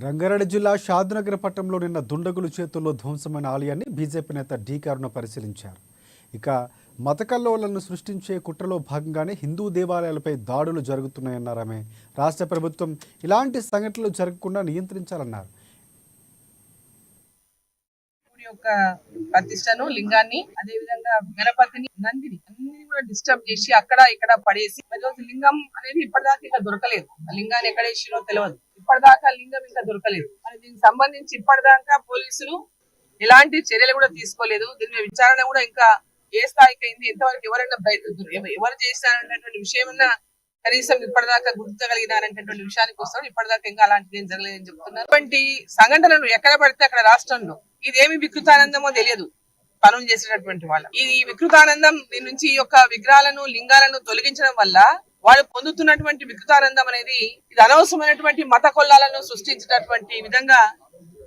రంగారెడ్డి జిల్లా షాద్నగర్ పట్టణంలో నిన్న దుండగులు చేతుల్లో ధ్వంసమైన ఆలయాన్ని బీజేపీ నేత డి కరుణ పరిశీలించారు. ఇక మత కల్లోలను సృష్టించే కుట్రలో భాగంగానే హిందూ దేవాలయాలపై దాడులు జరుగుతున్నాయన్నారు ఆమె. రాష్ట్ర ప్రభుత్వం ఇలాంటి సంఘటనలు జరగకుండా నియంత్రించాలన్నారు. యొక్క ప్రతిష్టను లింగాన్ని అదే విధంగా గణపతిని నందిని అన్ని కూడా డిస్టర్బ్ చేసి అక్కడ ఇక్కడ పడేసి లింగం అనేది ఇప్పటిదాకా ఇంకా దొరకలేదు. లింగాన్ని ఎక్కడ వేసినో తెలియదు. ఇప్పటిదాకా లింగం ఇంకా దొరకలేదు. మరి దీనికి సంబంధించి ఇప్పటిదాకా పోలీసులు ఎలాంటి చర్యలు కూడా తీసుకోలేదు. దీని విచారణ కూడా ఇంకా ఏ స్థాయికి అయింది, ఎంతవరకు ఎవరైనా ఎవరు చేశారనేటువంటి విషయం కనీసం ఇప్పటిదాకా గుర్తించగలిగినారనేటువంటి విషయానికి వస్తాడు. ఇప్పటిదాకా ఇంకా అలాంటిది ఏం జరగలేదని చెప్తున్నారు. అటువంటి సంఘటనలు ఎక్కడ పడితే అక్కడ రాష్ట్రంలో ఇదేమి వికృతానందమో తెలియదు పనులు చేసేటటువంటి వాళ్ళ ఈ వికృతానందం దీని నుంచి ఈ యొక్క విగ్రహాలను లింగాలను తొలగించడం వల్ల వాళ్ళు పొందుతున్నటువంటి వికృతానందం అనేది ఇది అనవసరమైనటువంటి మత కొల్లాలను సృష్టించేటటువంటి విధంగా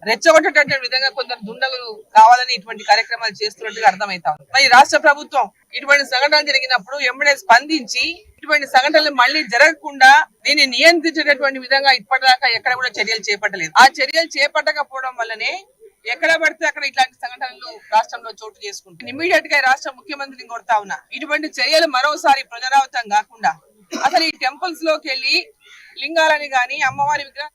రెచ్చగొట్టేటటువంటి విధంగా కొందరు దుండగులు కావాలని ఇటువంటి కార్యక్రమాలు చేస్తున్నట్టుగా అర్థమైతా ఉంది. మరి రాష్ట్ర ప్రభుత్వం ఇటువంటి సంఘటనలు జరిగినప్పుడు ఎంబడే స్పందించి ఇటువంటి సంఘటనలు మళ్లీ జరగకుండా దీన్ని నియంత్రించేటటువంటి విధంగా ఇప్పటిదాకా ఎక్కడ కూడా చర్యలు చేపట్టలేదు. ఆ చర్యలు చేపట్టకపోవడం వల్లనే ఎక్కడ పడితే అక్కడ ఇట్లాంటి సంఘటనలు రాష్ట్రంలో చోటు చేసుకుంటాయి. ఇమీడియట్ గా రాష్ట్ర ముఖ్యమంత్రిని కొడతా ఉన్నా, ఇటువంటి చర్యలు మరోసారి పునరావృతం కాకుండా అసలు ఈ టెంపుల్స్ లోకి వెళ్లి లింగాలని గాని అమ్మవారి విగ్రహం